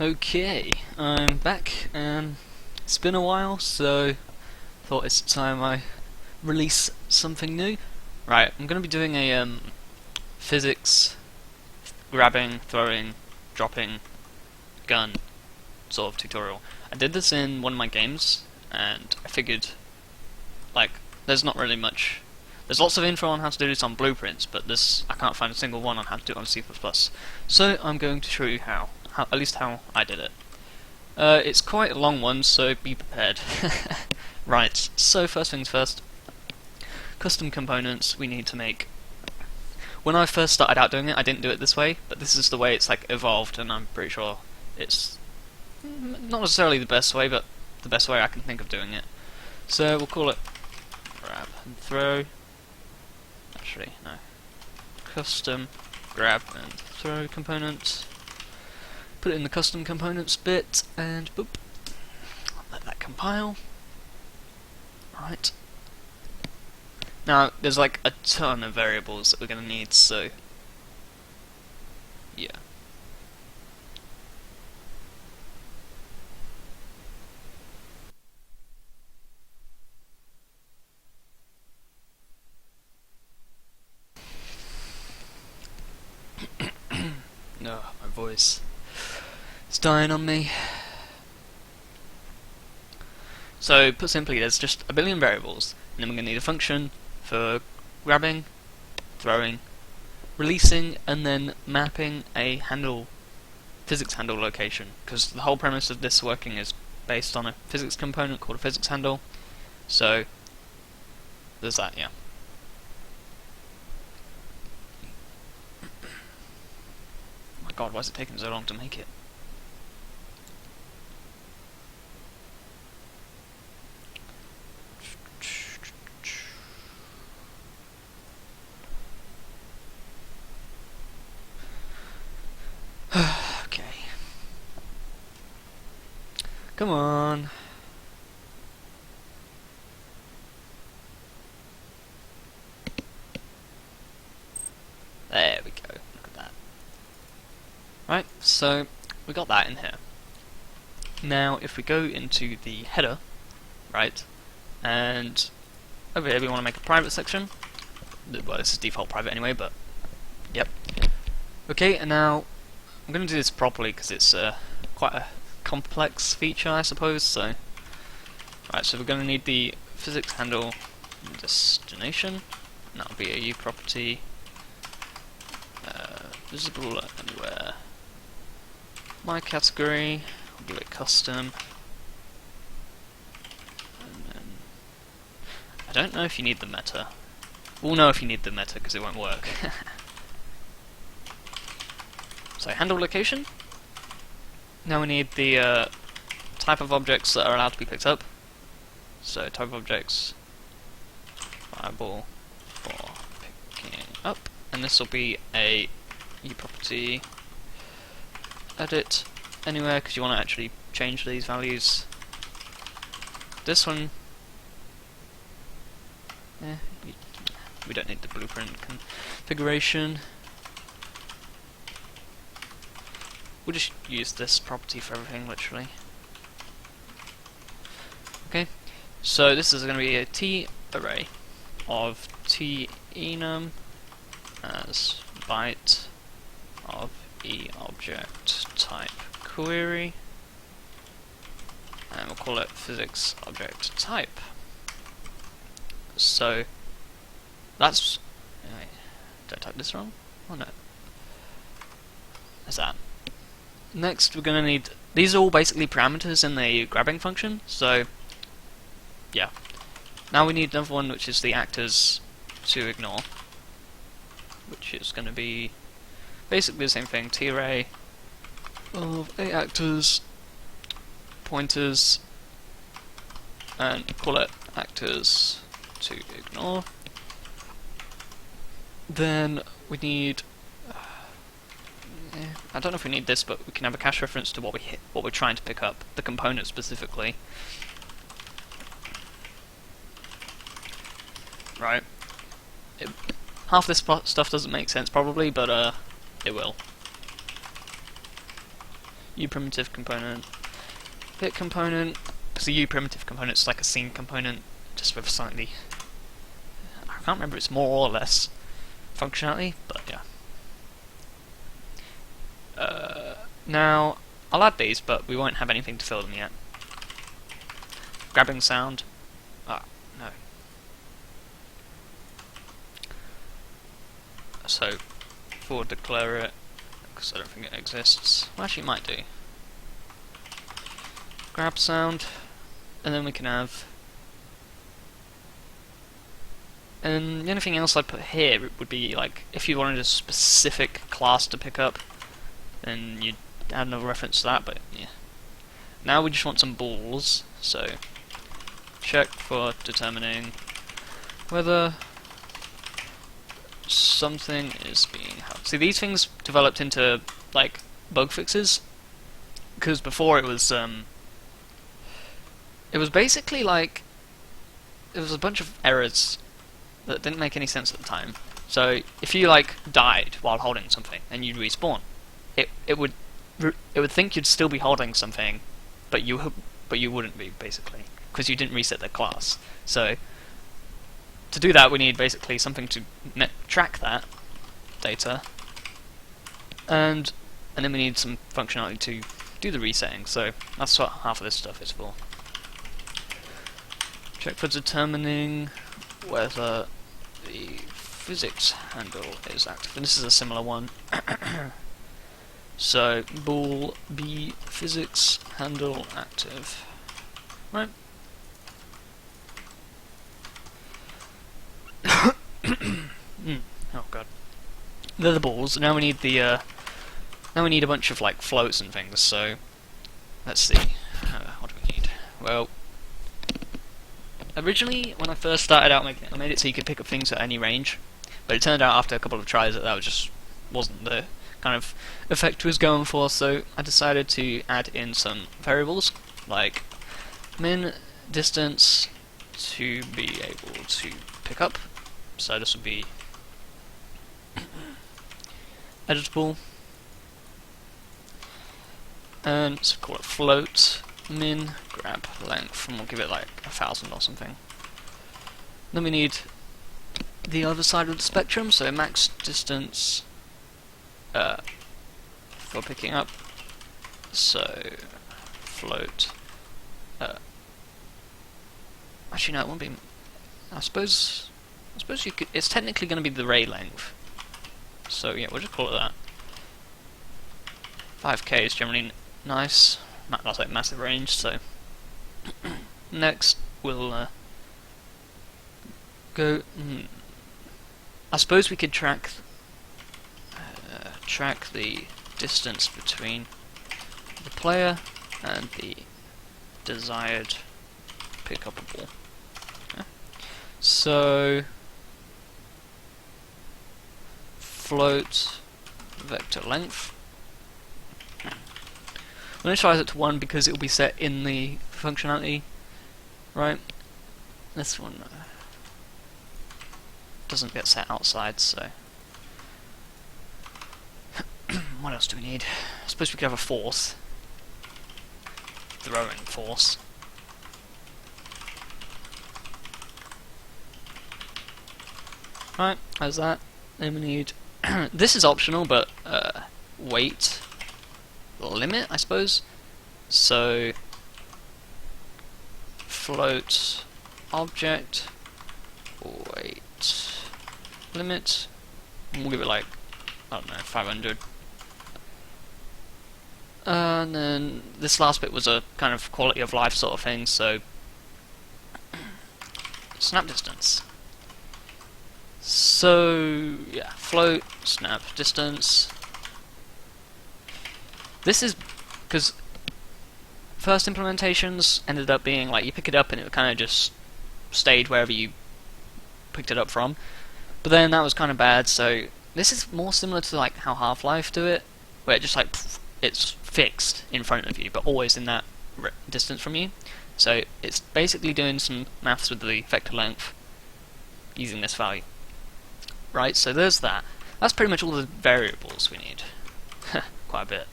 Okay, I'm back. It's been a while, so thought it's time I release something new. Right, I'm going to be doing a physics grabbing, throwing, dropping gun sort of tutorial. I did this in one of my games, and I figured, like, there's not really much. There's lots of info on how to do this on blueprints, but I can't find a single one on how to do it on C++. So I'm going to show you how at least how I did it. It's quite a long one, so be prepared. Right, so first things first, custom components we need to make. When I first started out doing it, I didn't do it this way, but this is the way it's like evolved, and I'm pretty sure it's not necessarily the best way, but the best way I can think of doing it. So we'll call it grab and throw. Actually, no. Custom grab and throw components. Put it in the custom components bit, and boop. Let that compile. Right. Now, there's like a ton of variables that we're going to need, so yeah. No, my voice. It's dying on me. So, put simply, there's just a billion variables, and then we're going to need a function for grabbing, throwing, releasing, and then mapping a physics handle location, because the whole premise of this working is based on a physics component called a physics handle. So, there's that, yeah. Oh my god, why is it taking so long to make it? Okay. Come on. There we go. Look at that. Right, so we got that in here. Now, if we go into the header, right, and over here we want to make a private section. Well, this is default private anyway, but yep. Okay, and now I'm going to do this properly because it's quite a complex feature, I suppose. So, right, so we're going to need the physics handle destination. And that'll be a U property, visible anywhere. My category, I'll give it custom. And then I don't know if you need the meta. We'll know if you need the meta because it won't work. So handle location. Now we need the type of objects that are allowed to be picked up. So type of objects viable for picking up, and this will be a U property edit anywhere because you want to actually change these values. This one, we don't need the blueprint configuration. We'll just use this property for everything, literally. Okay, so this is going to be a T array of T enum as byte of E object type query, and we'll call it physics object type. So that's did I type this wrong? Oh no. There's that. Next we're going to need, these are all basically parameters in the grabbing function, so yeah. Now we need another one which is the actors to ignore, which is going to be basically the same thing, T-array of A actors, pointers, and call it actors to ignore. Then we need, I don't know if we need this, but we can have a cache reference to what we're trying to pick up, the component specifically. Right. Half this stuff doesn't make sense probably, but it will. U primitive component, bit component, because the U primitive component is like a scene component, just with slightly, I can't remember, it's more or less functionality, but yeah. Now, I'll add these, but we won't have anything to fill them yet. Grabbing sound. Ah, no. So, forward declare it, because I don't think it exists. Well, actually, it might do. Grab sound, and then we can have. And the only thing else I'd put here would be like if you wanted a specific class to pick up, then you'd add another reference to that. But yeah. Now we just want some balls, so check for determining whether something is being held. See, these things developed into like bug fixes, because before it was basically like it was a bunch of errors that didn't make any sense at the time. So if you like died while holding something and you respawn, it would think you'd still be holding something, but you wouldn't be, basically, because you didn't reset the class. So to do that, we need basically something to track that data, and then we need some functionality to do the resetting. So that's what half of this stuff is for. Check for determining whether the physics handle is active, and this is a similar one. So bool be physics handle active, right? Oh god, they're the balls. Now we need the now we need a bunch of like floats and things. So let's see, what do we need? Well, originally, when I first started out making it, I made it so you could pick up things at any range, but it turned out after a couple of tries that wasn't the kind of effect I was going for, so I decided to add in some variables, like min distance to be able to pick up, so this would be editable, and so call it float min grab length, and we'll give it like 1,000 or something. Then we need the other side of the spectrum, so max distance for picking up. So float. Actually, no, it won't be. I suppose you could. It's technically going to be the ray length. So yeah, we'll just call it that. 5K is generally nice. That's like massive range, so next we'll go. I suppose we could track the distance between the player and the desired pickupable. Okay. So float vector length. We'll initialize it to 1 because it will be set in the functionality, right? This one doesn't get set outside, so what else do we need? I suppose we could have a force, throwing force. Right, how's that? Then we need this is optional, but weight limit, I suppose. So float object weight limit, and we'll give it like, I don't know, 500. And then this last bit was a kind of quality of life sort of thing, so snap distance. So yeah, float snap distance. This is because first implementations ended up being like you pick it up and it kind of just stayed wherever you picked it up from, but then that was kind of bad. So this is more similar to like how Half-Life do it, where it just like it's fixed in front of you, but always in that distance from you. So it's basically doing some maths with the vector length using this value. Right, so there's that. That's pretty much all the variables we need. Quite a bit.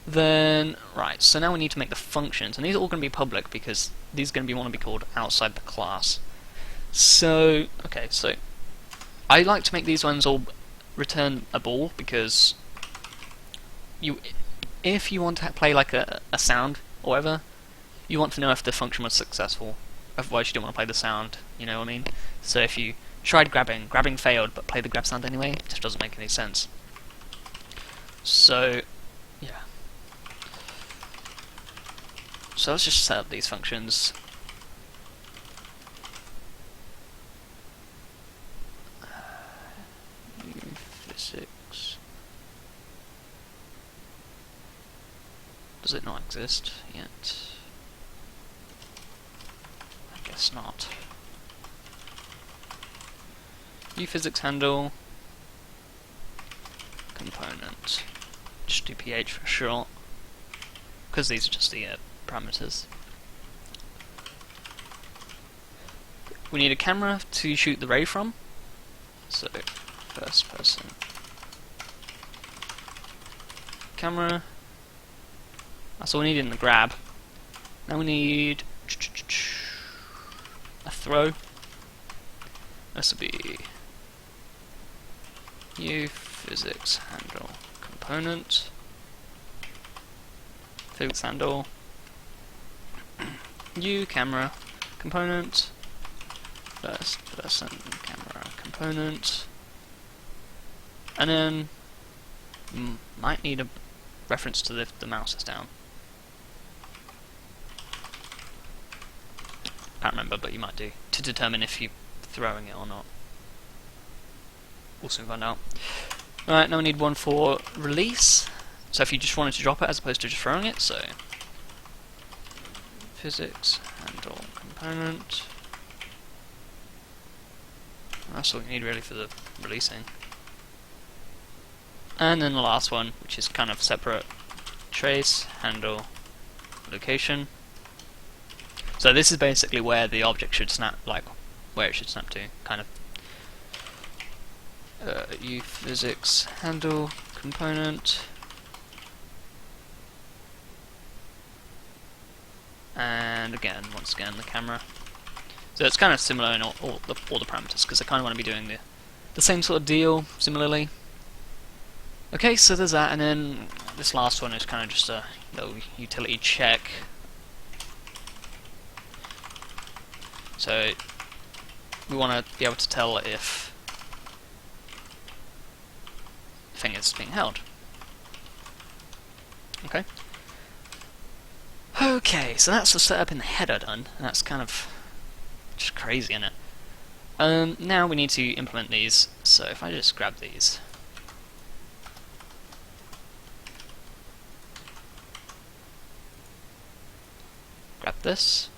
Then, right, so now we need to make the functions, and these are all going to be public because these are going to want to be called outside the class. So, okay, so I like to make these ones all return a ball because if you want to play like a sound or whatever, you want to know if the function was successful. Otherwise, you don't want to play the sound. You know what I mean? So if you tried grabbing failed, but play the grab sound anyway, it just doesn't make any sense. So, yeah. So let's just set up these functions. Physics. Does it not exist yet? I guess not. PhysicsHandle Component. Just do ph for short, because these are just the parameters. We need a camera to shoot the ray from, so first person camera. That's all we need in the grab. Now we need a throw. This will be new PhysicsHandle Component. PhysicsHandle new camera component. First person camera component. And then might need a reference to lift the mouse is down. Can't remember, but you might do, to determine if you're throwing it or not. We'll soon find out. Alright, now we need one for release. So if you just wanted to drop it as opposed to just throwing it, so PhysicsHandle Component. That's all you need really for the releasing. And then the last one, which is kind of separate, trace handle location. So this is basically where the object should snap, like where it should snap to, kind of. PhysicsHandle Component, and again, once again, the camera. So it's kind of similar in all the parameters, because I kind of want to be doing the same sort of deal, similarly. Okay, so there's that, and then this last one is kind of just a little utility check. So we want to be able to tell if the thing is being held. Okay. Okay, so that's the setup in the header done, and that's kind of just crazy, isn't it? Now we need to implement these, so if I just grab these. Grab this.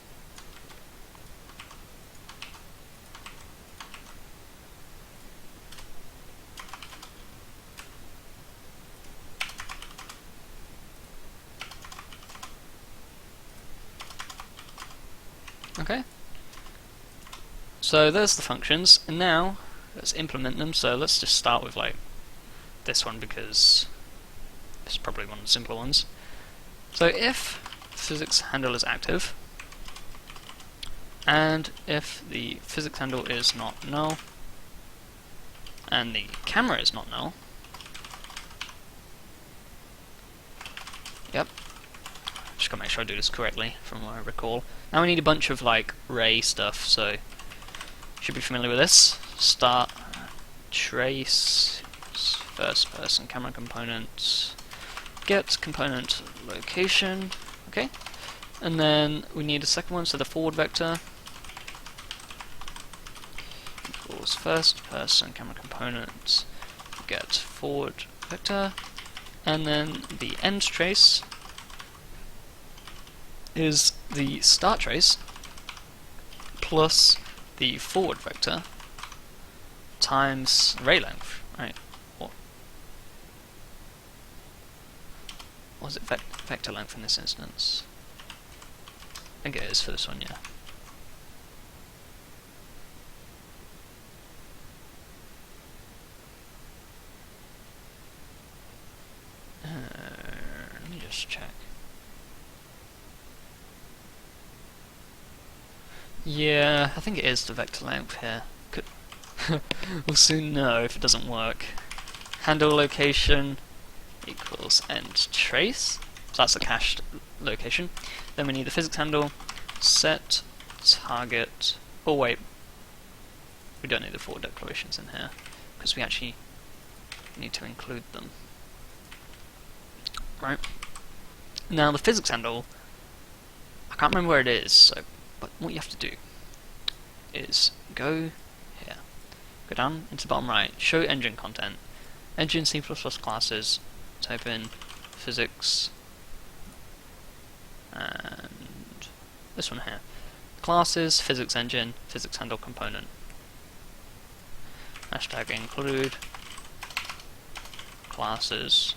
Okay. So there's the functions, and now let's implement them. So let's just start with like this one because it's probably one of the simpler ones. So if PhysicsHandle is active, and if the PhysicsHandle is not null, and the camera is not null, yep, just gotta make sure I do this correctly from what I recall. Now we need a bunch of like ray stuff, so you should be familiar with this. Start, trace, first person camera component, get component location, okay, and then we need a second one, so the forward vector equals first person camera component, get forward vector, and then the end trace is the start trace plus the forward vector times ray length, right? Or was it vector length in this instance? I think it is for this one, yeah. Let me just Yeah, I think it is the vector length here. Could we'll soon know if it doesn't work. Handle location equals end trace. So that's the cached location. Then we need the physics handle set target. Oh wait, we don't need the four declarations in here because we actually need to include them. Right. Now the physics handle, I can't remember where it is, so but what you have to do is go here, go down into the bottom right, show engine content, engine C++ classes, type in physics, and this one here, classes, physics engine, physics handle component, hashtag include classes,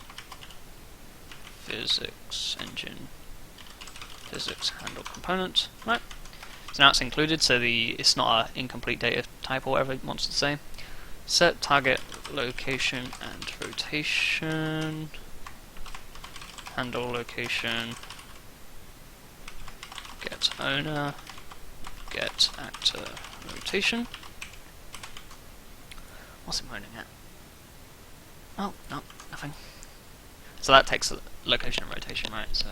physics engine, physics handle component. Right. So now it's included, so it's not an incomplete data type or whatever it wants to say. Set target location and rotation. Handle location. Get owner. Get actor rotation. What's it pointing at? Oh, no, nothing. So that takes location and rotation, right? So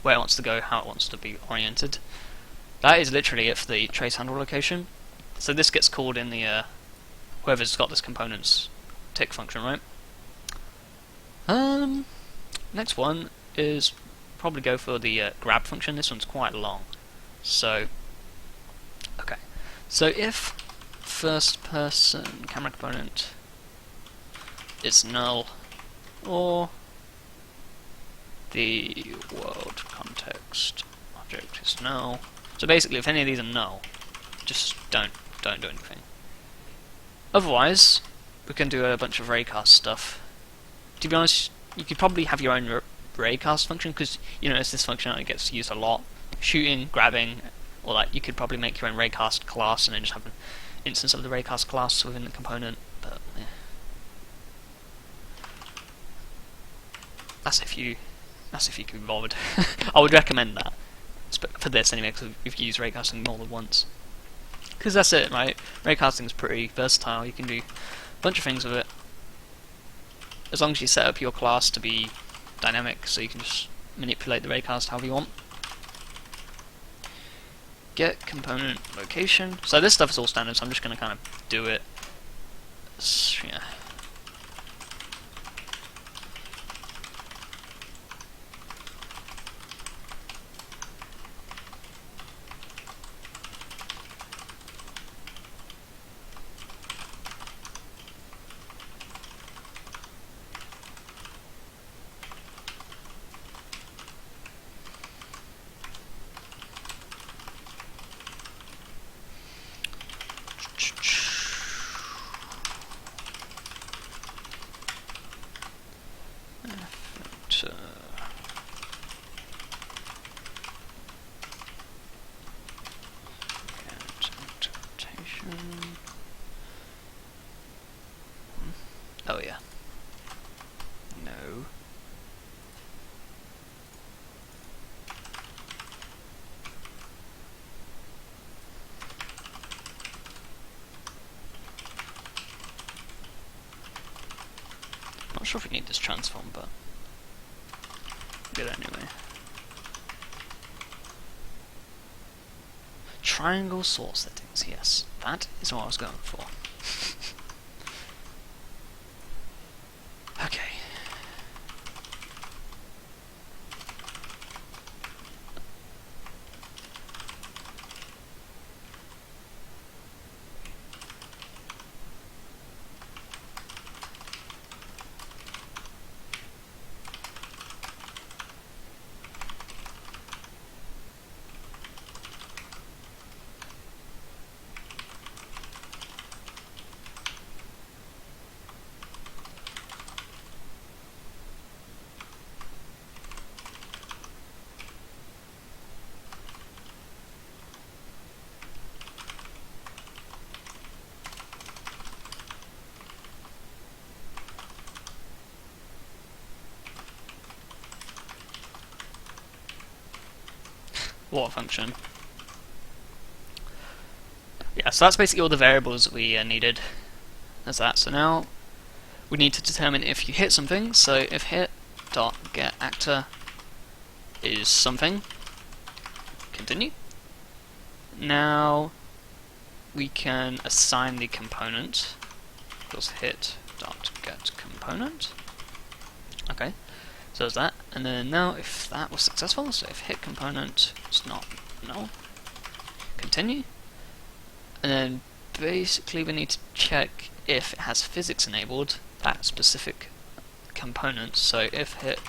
where it wants to go, how it wants to be oriented. That is literally it for the trace handle location. So this gets called in the whoever's got this component's tick function, right? Next one is probably go for the grab function. This one's quite long. So okay. So if first person camera component is null, or the world context object is null. So basically, if any of these are null, just don't do anything. Otherwise, we can do a bunch of Raycast stuff. To be honest, you could probably have your own Raycast function, because you notice this functionality gets used a lot. Shooting, grabbing, or like you could probably make your own Raycast class and then just have an instance of the Raycast class within the component. But yeah. That's if you can be bothered. I would recommend that for this anyway, because we've used raycasting more than once. Because that's it, right? Raycasting is pretty versatile. You can do a bunch of things with it, as long as you set up your class to be dynamic, so you can just manipulate the raycast however you want. Get component location. So this stuff is all standard, so I'm just going to kind of do it. Yeah. Oh yeah. No. Not sure if we need this transform, but good anyway. Triangle source settings, yes. That is what I was going for. Okay. What function? Yeah, so that's basically all the variables that we needed as that. So now we need to determine if you hit something. So if hit dot get actor is something, continue. Now we can assign the component equals hit dot get component. Okay, so there's that. And then now if that was successful, so if hit component is not null, continue. And then basically we need to check if it has physics enabled, that specific component. So if hit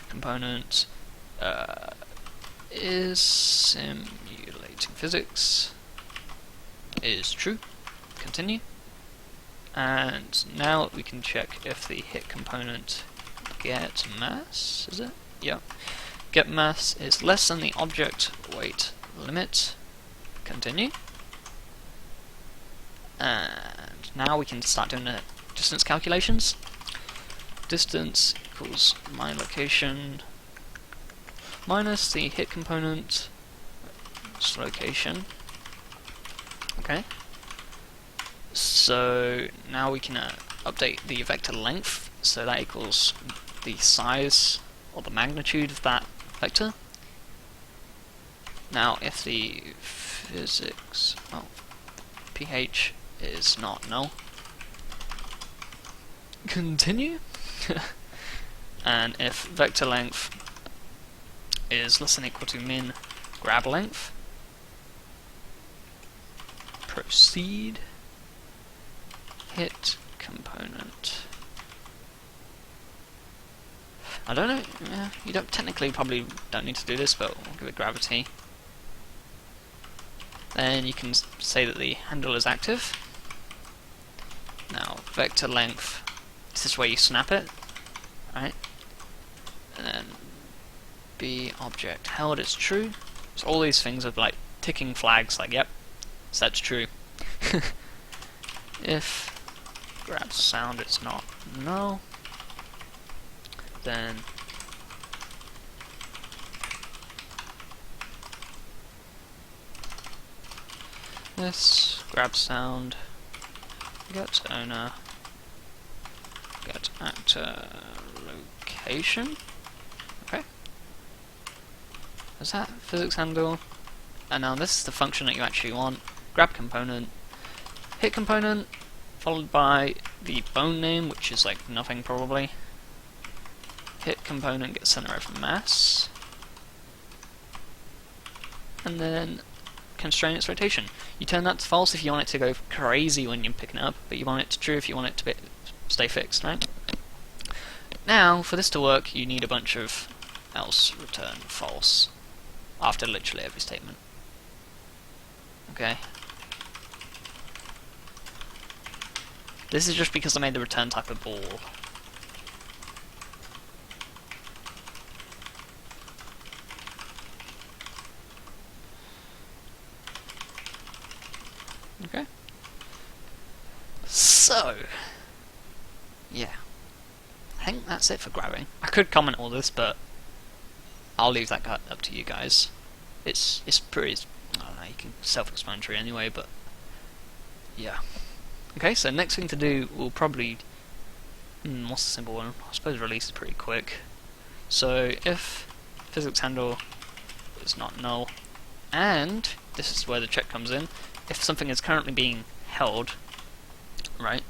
component is simulating physics is true, continue. And now we can check if the hit component get mass, is it? Yeah. Get mass is less than the object weight limit, continue. And now we can start doing the distance calculations. Distance equals my location minus the hit component location. Okay. So now we can update the vector length, so that equals the size or the magnitude of that vector. Now if the physics pH is not null, continue. And if vector length is less than or equal to min grab length, proceed. Hit component. I don't know. You don't technically probably don't need to do this, but we'll give it gravity. Then you can say that the handle is active. Now vector length. This is where you snap it, right? And then b object held is true. So all these things are like ticking flags. Like, yep, so that's true. If grab sound is not null, then this grab sound get owner get actor location. Okay, is that physics handle? And now this is the function that you actually want. Grab component, hit component, followed by the bone name, which is like nothing probably. Hit component gets center of mass, and then constrain its rotation. You turn that to false if you want it to go crazy when you're picking it up, but you want it to true if you want it to stay fixed, right? Now, for this to work, you need a bunch of else return false after literally every statement. Okay. This is just because I made the return type a ball. Okay. So, yeah. I think that's it for grabbing. I could comment all this, but I'll leave that up to you guys. It's pretty, I don't know, you can self-explanatory anyway, but yeah. Okay, so next thing to do will probably, what's the simple one? I suppose release is pretty quick. So if physics handle is not null, and this is where the check comes in, if something is currently being held, right?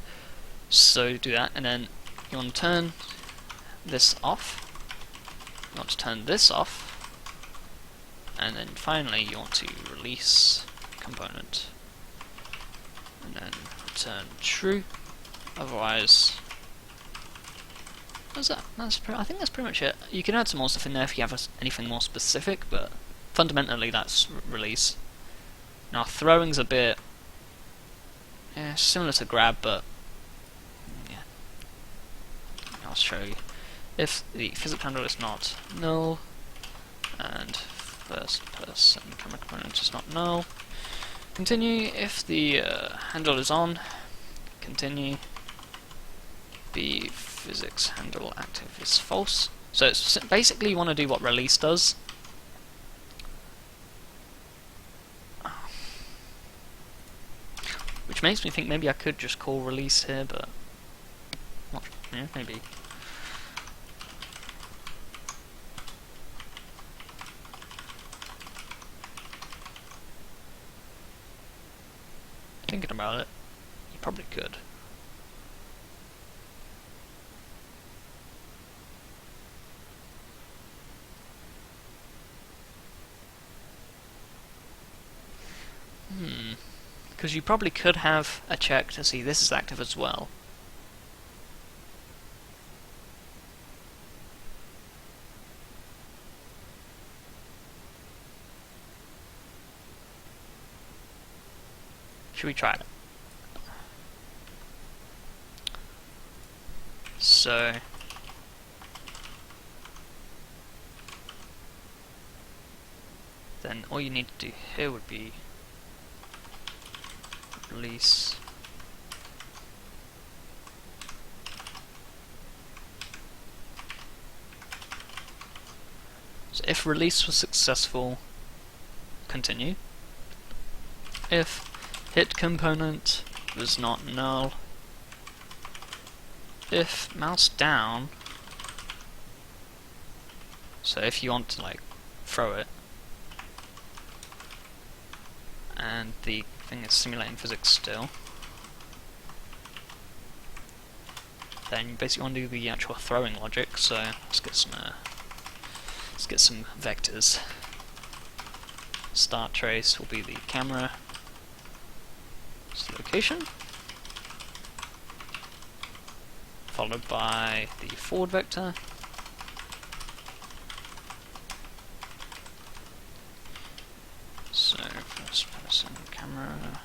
So do that, and then you want to turn this off. You want to turn this off, and then finally you want to release component, and then return true. Otherwise, what's that? I think that's pretty much it. You can add some more stuff in there if you have anything more specific, but fundamentally that's release. Now throwing's a bit similar to grab, but yeah, I'll show you. If the physics handle is not null, and first person camera component is not null, continue. If the handle is on, continue. The physics handle active is false. So it's basically you want to do what release does. Which makes me think maybe I could just call release here, but not, yeah, maybe. Thinking about it, you probably could. Because you probably could have a check to see this is active as well. Should we try it? So then all you need to do here would be release so if release was successful, continue. If hit component was not null, if mouse down, so if you want to like throw it and the thing is simulating physics still, then you basically want to do the actual throwing logic. So let's get some vectors. Start trace will be the camera, it's the location, followed by the forward vector, so first person camera.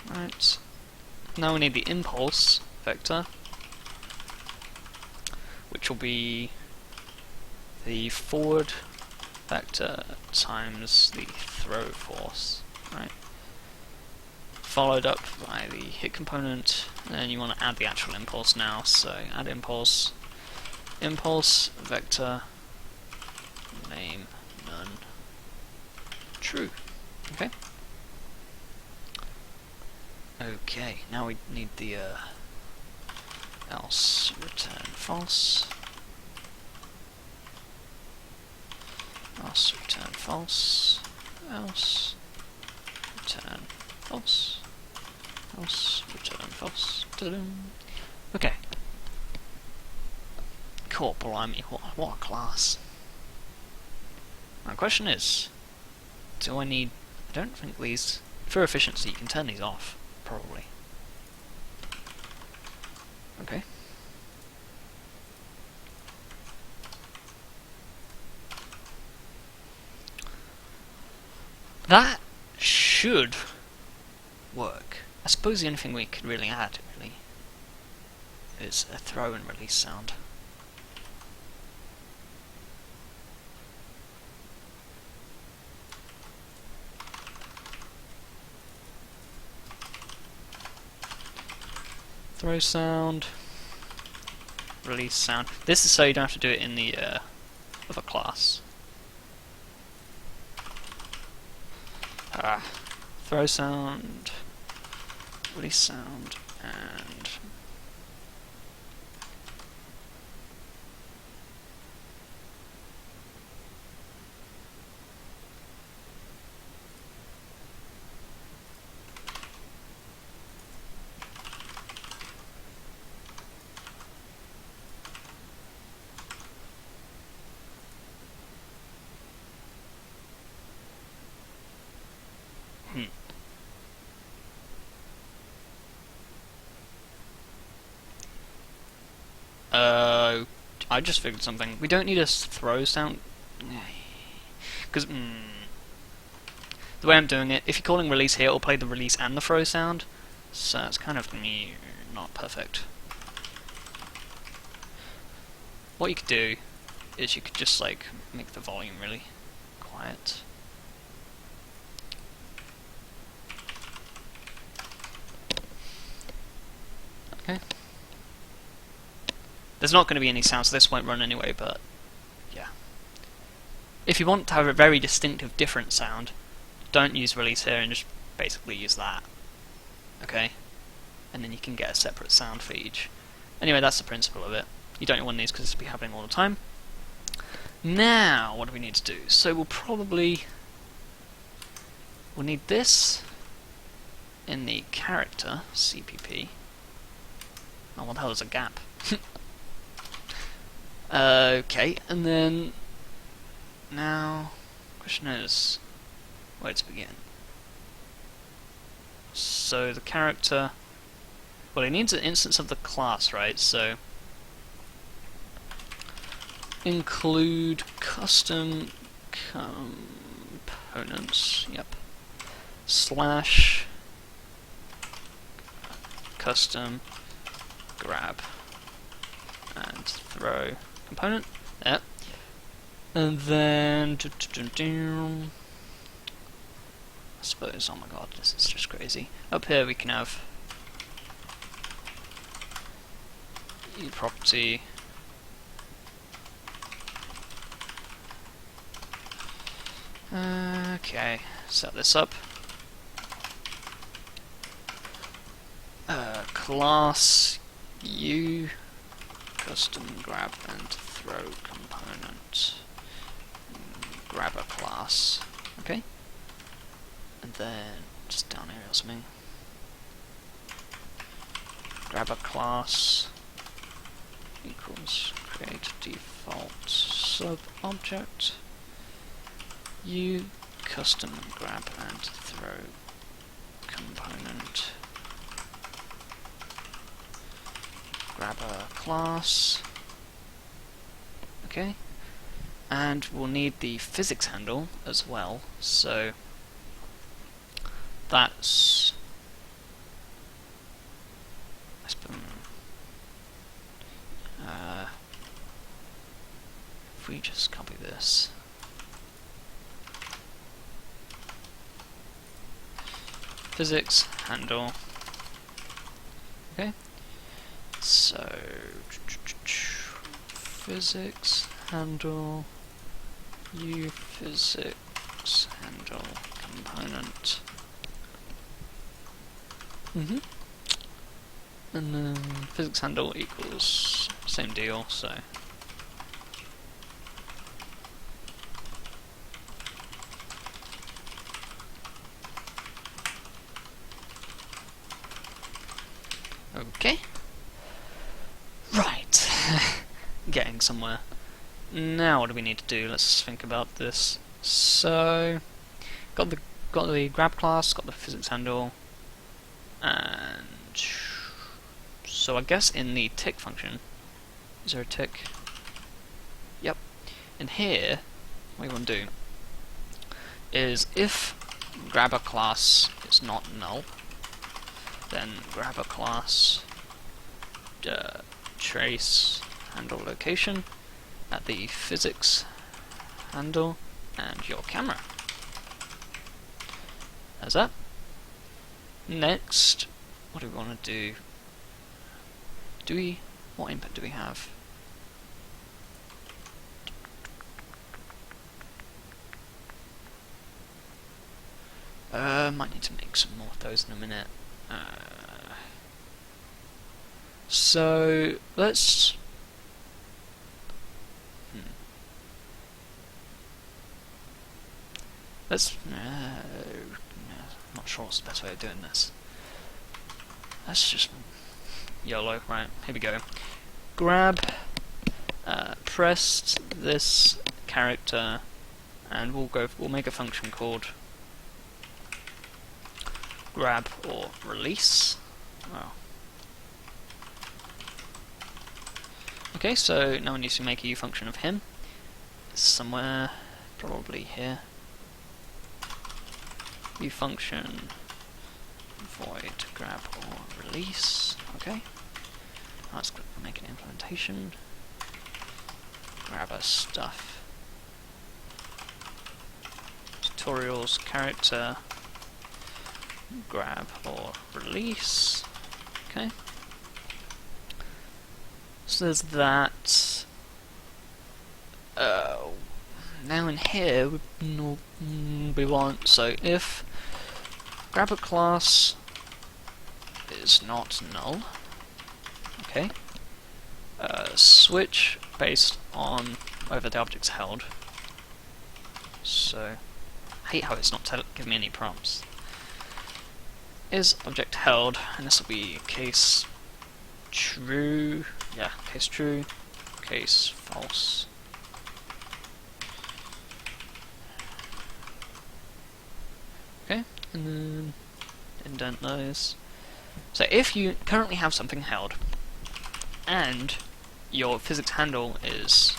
Right, now we need the impulse vector, which will be the forward vector times the throw force, right? Followed up by the hit component, and then you want to add the actual impulse now, so add impulse, impulse vector, name none, true. Okay. Okay, now we need the else return false, else return false, else return false, else return false. Okay. Cool, blimey, what a class. My question is, do I need... I don't think these... For efficiency, you can turn these off, probably. Okay. That should work. I suppose the only thing we could really add, really, is a throw and release sound. Throw sound, release sound. This is so you don't have to do it in the other class. Throw sound, release sound, and I just figured something. We don't need a throw sound, because the way I'm doing it, if you're calling release here, it'll play the release and the throw sound, so it's kind of not perfect. What you could do is you could just like make the volume really quiet. Okay. There's not going to be any sound, so this won't run anyway, but yeah. If you want to have a very distinctive different sound, don't use release here and just basically use that. Okay? And then you can get a separate sound for each. Anyway, that's the principle of it. You don't want these because this will be happening all the time. Now, what do we need to do? So we'll need this in the character, CPP. Oh, what the hell is a gap? Okay, and then now, question is, where to begin? So the character, well, it needs an instance of the class, right? So include custom components, yep, slash custom grab and throw component, yep, and then I suppose, oh my god, this is just crazy. Up here we can have property okay, set this up. Class U custom grab and throw component. Grab a class. Okay. And then just down here or something. Grab a class equals create default sub object. U custom grab and throw component. Grab a class. Okay. And we'll need the physics handle as well, so that's if we just copy this, physics handle, okay, so physics handle U physics handle component. And then physics handle equals same deal, so okay. Right. Getting somewhere. Now what do we need to do? Let's think about this. So got the grab class, got the physics handle, and so I guess in the tick function, is there a tick? Yep. In here, what we want to do is if grabber class is not null, then grabber class trace handle location at the physics handle and your camera. There's that. Next, what do we want to do? What input do we have? Might need to make some more of those in a minute. So let's not sure what's the best way of doing this. Let's just YOLO, right, here we go. Grab pressed this character and we'll make a function called grab or release. Wow. Okay, so now we need to make a U function of him. It's somewhere, probably here. U function void grab or release. Okay. Let's make an implementation. Grab our stuff. Tutorials character grab or release. Okay. So there's that. Now in here we want, so if grab a class is not null. Okay. Switch based on whether the object's held. So, I hate how it's not giving me any prompts. Is object held, and this will be case true. Yeah, case true, case false. Okay, and then indent those. So if you currently have something held, and your physics handle is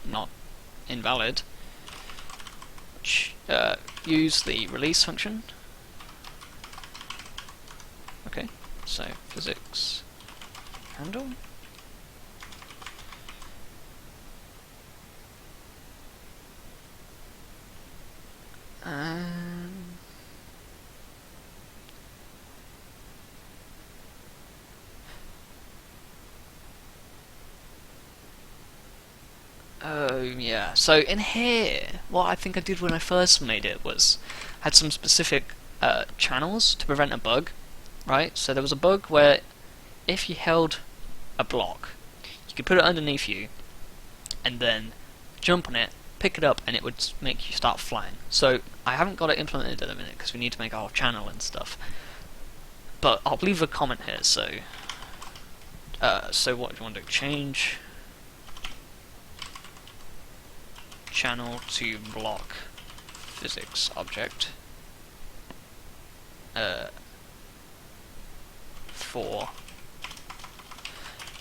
not invalid, use the release function. Okay, so physics handle. Oh yeah, so in here, what I think I did when I first made it was had some specific channels to prevent a bug, right? So there was a bug where if you held a block, you could put it underneath you and then jump on it, pick it up, and it would make you start flying. So I haven't got it implemented at the minute because we need to make our channel and stuff. But I'll leave a comment here. So what do you want to do? Change channel to block physics object for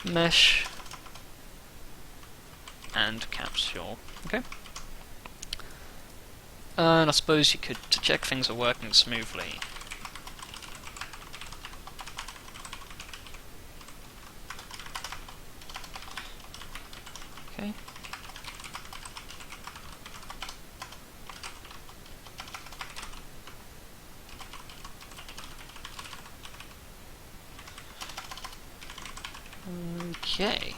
mesh and capsule. Okay. And I suppose you could, to check things are working smoothly, okay. Okay.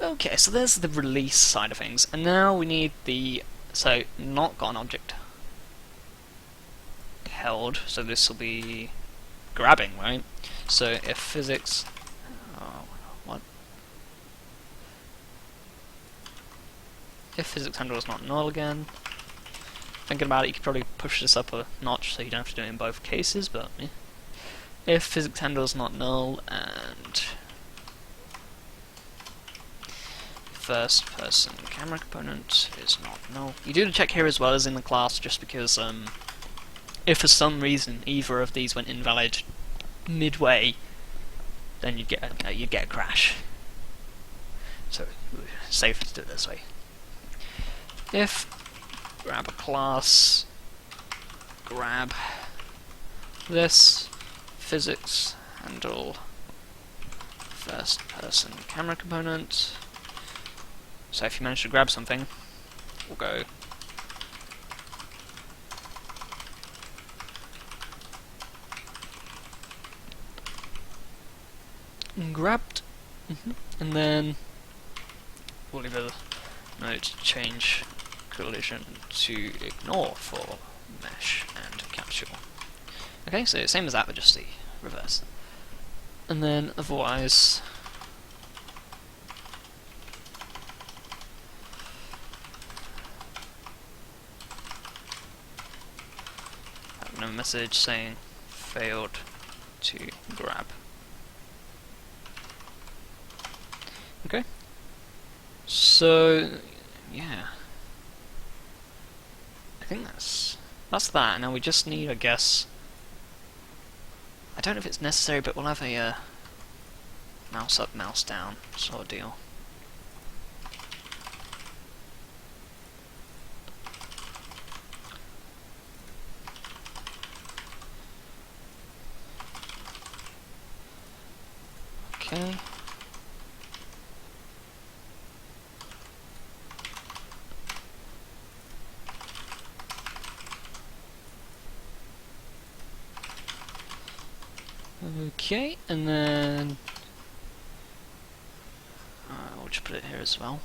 Okay, so there's the release side of things, and now we need the, so not got an object held, so this will be grabbing, right? So if physics, what? If physics handle is not null again, thinking about it, you could probably push this up a notch so you don't have to do it in both cases, but yeah. If physics handle is not null and first person camera component is not null. You do the check here as well as in the class, just because if for some reason either of these went invalid midway, then you'd get a crash. So safer to do it this way. If grab a class, grab this physics handle first person camera component. So if you manage to grab something, we'll go grabbed, and then we'll leave a note to change collision to ignore for mesh and capsule. Okay, so same as that, but just the reverse. And then otherwise, have no message saying failed to grab. Okay, so yeah, I think that's that. Now we just need, I guess, I don't know if it's necessary, but we'll have a mouse up, mouse down sort of deal. Okay. Okay, and then we'll just put it here as well.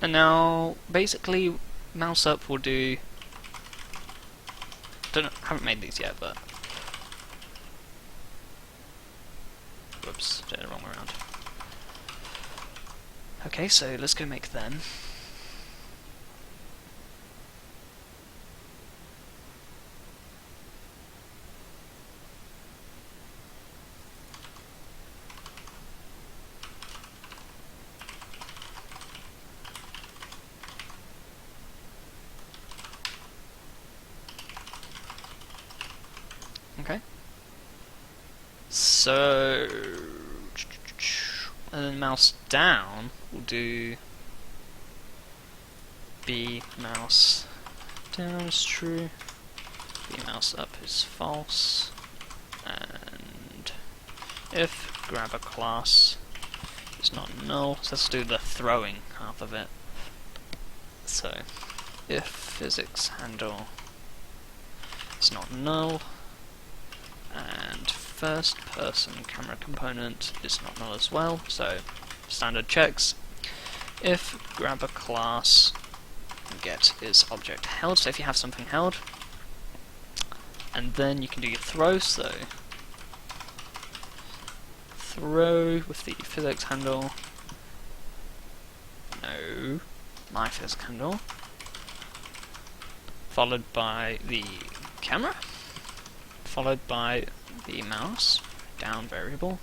And now, basically, mouse up will do. Haven't made these yet, but whoops, did it the wrong way around. Okay, so let's go make them. Okay. So, and then mouse down will do B mouse down is true, B mouse up is false, and if grab a class is not null, so let's do the throwing half of it. So, if PhysicsHandle is not null, and first person camera component is not null as well, so standard checks. If grab a class get is object held, so if you have something held, and then you can do your throw, so throw with the PhysicsHandle, no, my PhysicsHandle, followed by the camera, followed by the mouse, down variable,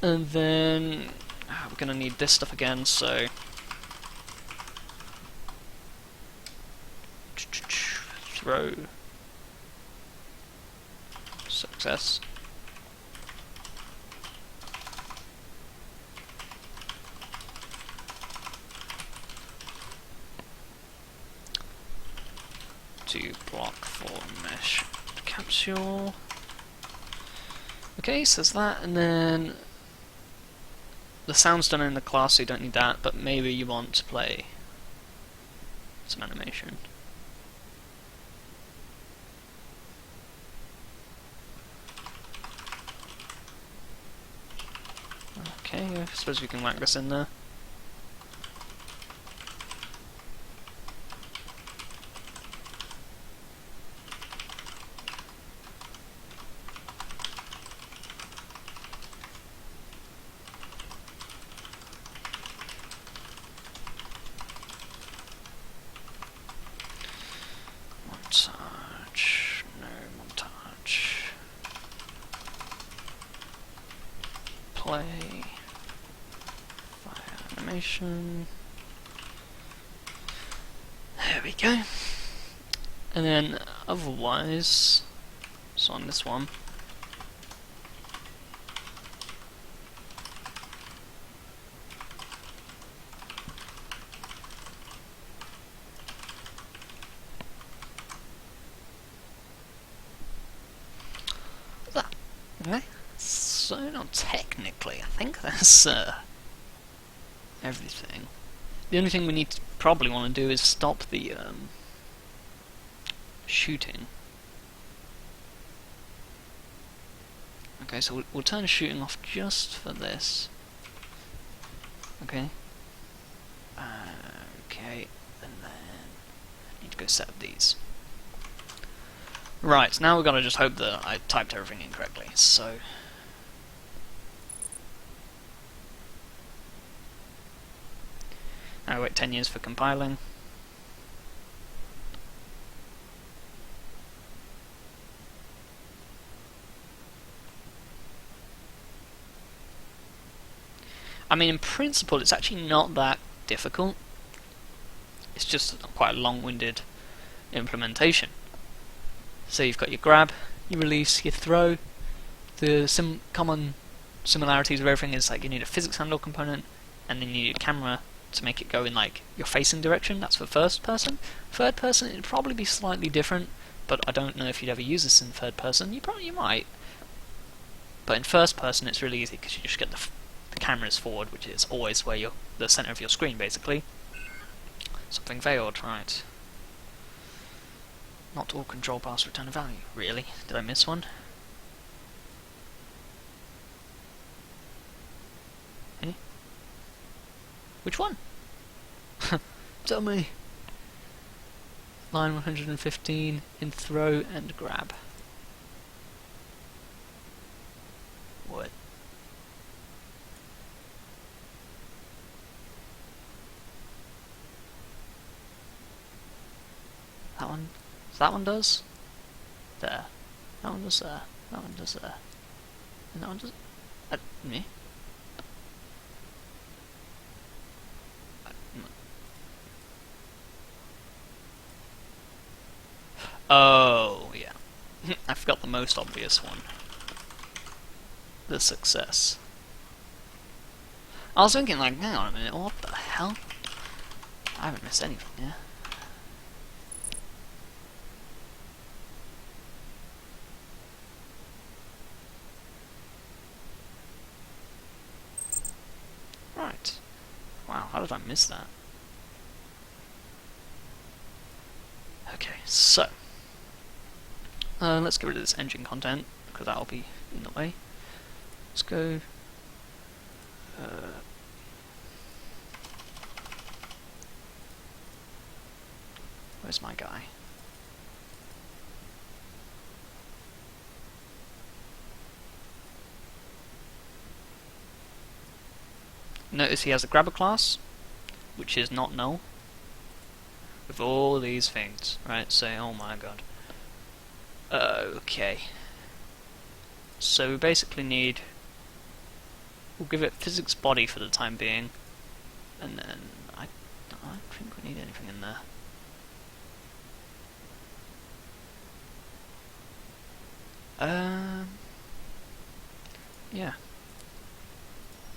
and then we're going to need this stuff again, so throw, success, to block for mesh capsule. Okay, so there's that, and then the sound's done in the class, so you don't need that, but maybe you want to play some animation. Okay, I suppose we can whack this in there. Montage, no montage. Play. Fire animation. There we go. And then otherwise, so on this one, that. Okay. So not technically, I think that's everything. The only thing we need to probably want to do is stop the shooting. Okay, so we'll turn shooting off just for this. Okay. Okay, and then I need to go set up these. Right, now we've got to just hope that I typed everything in correctly. So I wait 10 years for compiling. I mean, in principle, it's actually not that difficult. It's just quite a long-winded implementation. So you've got your grab, your release, your throw. The common similarities of everything is like you need a PhysicsHandle component, and then you need a camera to make it go in like your facing direction. That's for first person. Third person, it'd probably be slightly different, but I don't know if you'd ever use this in third person. You might. But in first person, it's really easy because you just get the cameras forward, which is always where you're the center of your screen, basically. Something failed, right? Not all control paths return a value. Really? Did I miss one? Eh? Which one? Dummy. Line 115 in throw and grab. What? That one? That one does? There. That one does there. That one does there. And that one does... me? Oh, yeah. I forgot the most obvious one. The success. I was thinking, like, hang on a minute, what the hell? I haven't missed anything, yeah? Right. Wow, how did I miss that? Okay, so... let's get rid of this engine content, because that'll be in the way. Let's go... where's my guy? Notice he has a grabber class, which is not null. With all these things, right? Say, oh my god. Okay. So we basically need... we'll give it physics body for the time being, and then I don't think we need anything in there. Yeah.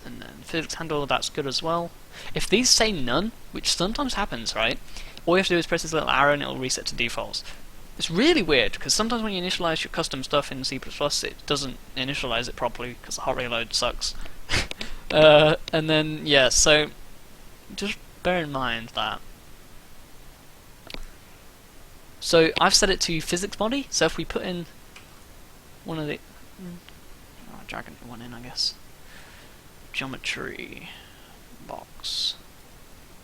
And then physics handle, that's good as well. If these say none, which sometimes happens, right? All you have to do is press this little arrow and it'll reset to defaults. It's really weird, because sometimes when you initialize your custom stuff in C++, it doesn't initialize it properly, because the hot reload sucks. And then, yeah, so just bear in mind that. So I've set it to physics body, so if we put in one of the... drag one in, I guess. Geometry box.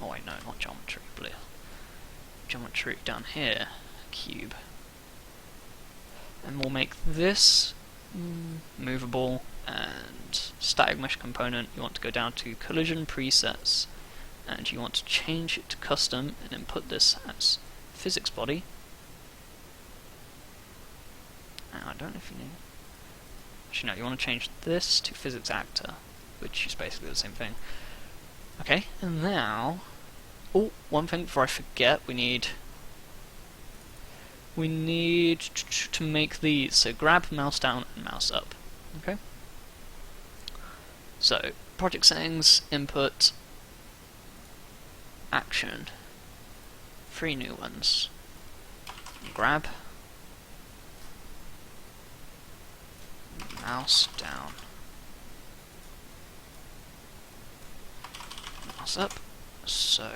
Oh wait, no, not geometry, blue. Geometry down here, cube. And we'll make this movable, and static mesh component you want to go down to collision presets, and you want to change it to custom, and then put this as physics body. I don't know if you need... actually no, you want to change this to physics actor, which is basically the same thing. Okay, and now... oh, one thing before I forget, we need to make these, so grab, mouse down, and mouse up. Okay? So, project settings, input, action, 3 new ones. Grab, mouse down, mouse up. So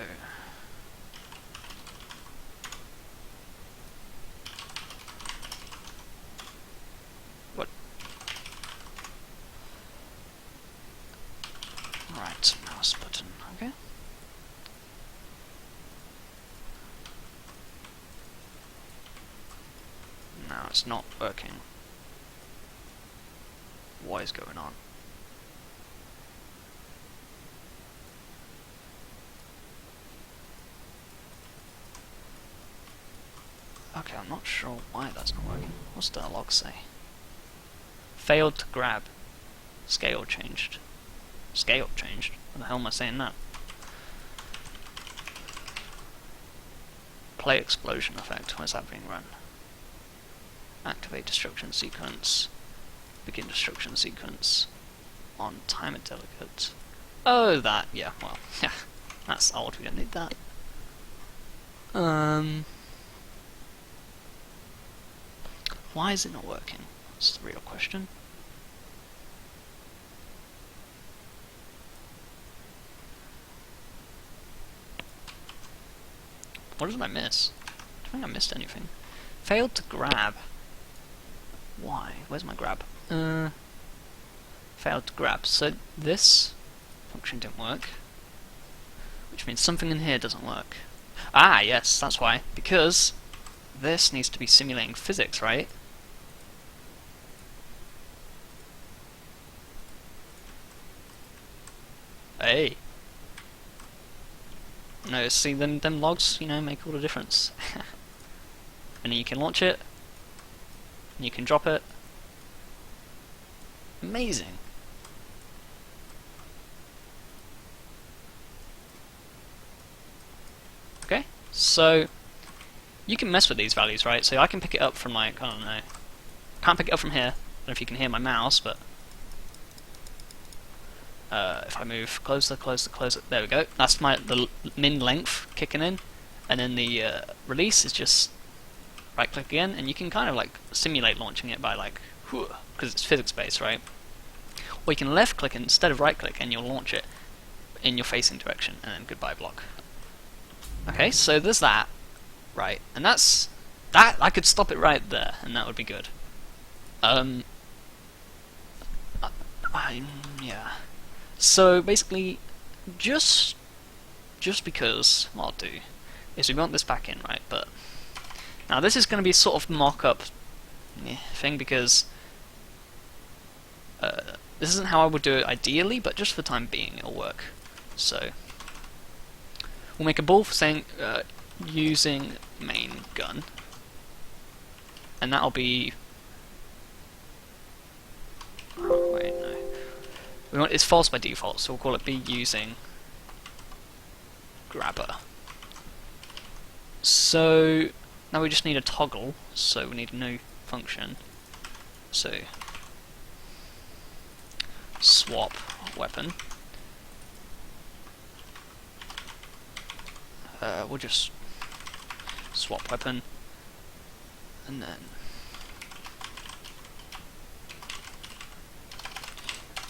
what? Right, mouse button. Okay. Now it's not working. What is going on? Okay, I'm not sure why that's not working. What's the log say? Failed to grab. Scale changed. Scale changed? What the hell am I saying that? Play explosion effect. Where's that being run? Activate destruction sequence. Begin destruction sequence. On timer delegate. Oh, that. Yeah, well, yeah. That's old. We don't need that. Why is it not working? That's the real question. What did I miss? I don't think I missed anything. Failed to grab. Why? Where's my grab? Failed to grab. So this function didn't work, which means something in here doesn't work. Ah, yes, that's why. Because this needs to be simulating physics, right? Hey. No, see, them logs, you know, make all the difference. And then you can launch it, and you can drop it. Amazing. Okay, so you can mess with these values, right? So I can pick it up from, like, I don't know. Can't pick it up from here. I don't know if you can hear my mouse, but if I move closer, there we go. That's the min length kicking in, and then the release is just right click again, and you can kind of like simulate launching it by like, because it's physics based, right? Or you can left click instead of right click, and you'll launch it in your facing direction, and then goodbye block. Okay, so there's that, right? And that's that. I could stop it right there, and that would be good. Yeah. So basically, just because what I'll do is we want this back in, right? But now this is going to be sort of mock-up thing because this isn't how I would do it ideally, but just for the time being it'll work. So we'll make a ball for saying using main gun, and that'll be wait, no. It's false by default, so we'll call it be using grabber. So now we just need a toggle, so we need a new function. So swap weapon. We'll just swap weapon, and then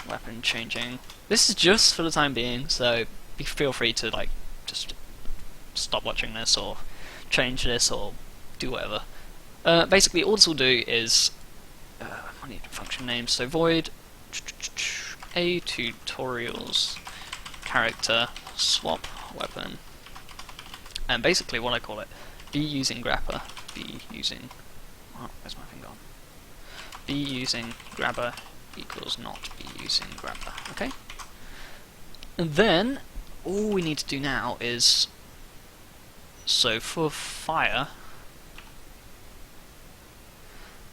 weapon changing. This is just for the time being, so feel free to like just stop watching this or change this or do whatever. Basically, all this will do is I need a function name. So void a tutorials character swap weapon, and basically what I call it, be using grabber, be using. Oh, where's my thing gone? Be using grabber equals not be using grabber. Okay. And then all we need to do now is, so for fire,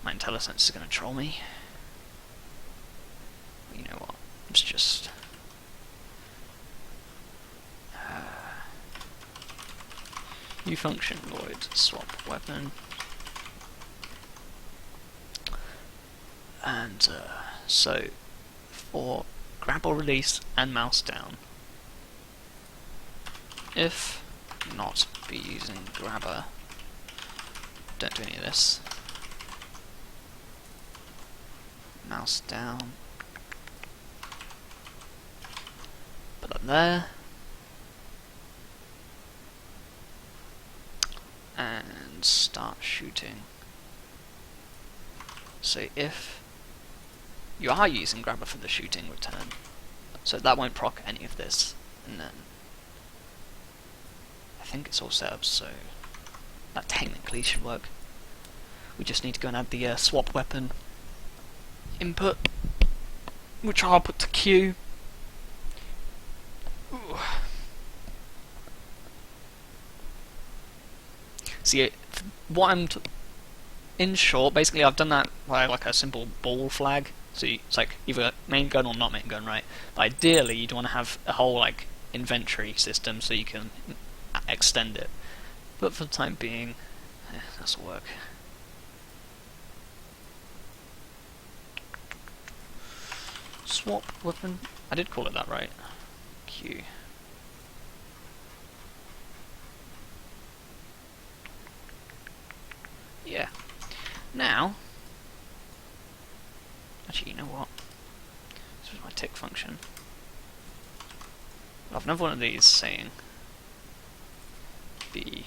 my IntelliSense is going to troll me. You know what? Let's just new function void swap weapon, and so for grab or release and mouse down, if not be using grabber, don't do any of this, mouse down, put that there, and start shooting. So if you are using grabber for the shooting, return, so that won't proc any of this, and then I think it's all set up so that technically should work. We just need to go and add the swap weapon input, which I'll put to Q. Ooh. See, what I'm in short, basically I've done that by like a simple ball flag. So it's like either main gun or not main gun, right? But ideally you'd want to have a whole like inventory system so you can extend it. But for the time being, that's work. Swap weapon. I did call it that, right? Q. Yeah. Now, actually, you know what? This is my tick function. I'll have another one of these saying be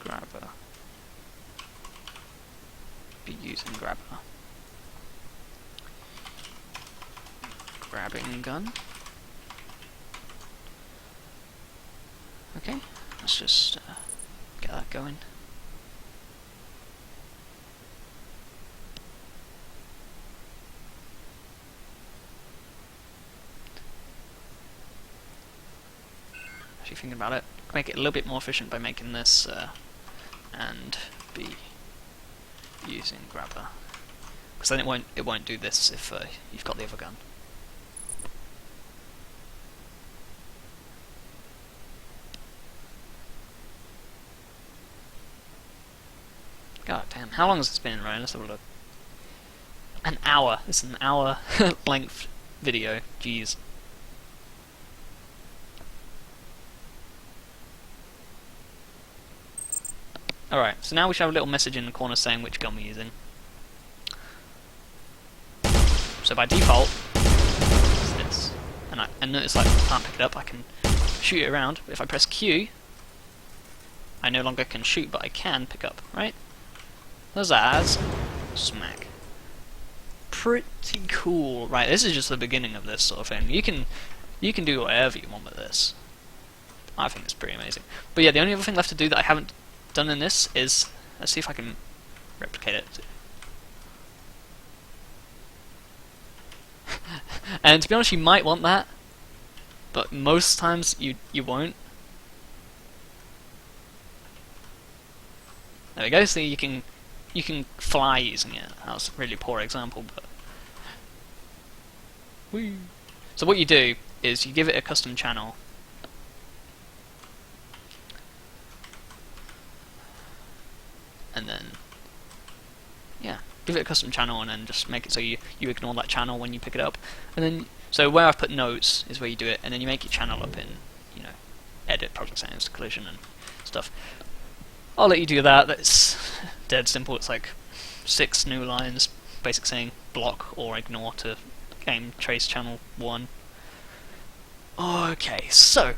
grabber, be using grabber, grabbing gun, Okay, let's just get that going. Actually thinking about it, make it a little bit more efficient by making this and be using grabber, because then it won't do this if you've got the other gun. God damn, how long has this been, Ryan? Let's have a look. An hour. It's an hour length video. Jeez. Alright, so now we should have a little message in the corner saying which gun we're using. So by default, it's this. And notice like, I can't pick it up, I can shoot it around, but if I press Q, I no longer can shoot, but I can pick up, right? Huzzahs. Smack. Pretty cool. Right, this is just the beginning of this sort of thing. You can do whatever you want with this. I think it's pretty amazing. But yeah, the only other thing left to do that I haven't done in this is, let's see if I can replicate it. And to be honest, you might want that, but most times you won't. There we go. So you can fly using it. That was a really poor example, but whee. So what you do is you give it a custom channel. And then, yeah, give it a custom channel and then just make it so you ignore that channel when you pick it up. And then, so where I've put notes is where you do it, and then you make your channel up in, you know, edit, project settings, collision and stuff. I'll let you do that. That's dead simple. It's like 6 new lines, basic saying block or ignore to game trace channel 1. Okay, so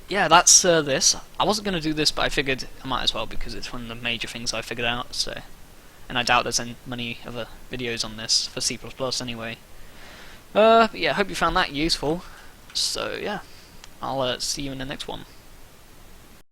yeah, that's this. I wasn't going to do this, but I figured I might as well because it's one of the major things I figured out. So, and I doubt there's many other videos on this for C++ anyway. But yeah, I hope you found that useful. So yeah, I'll see you in the next one.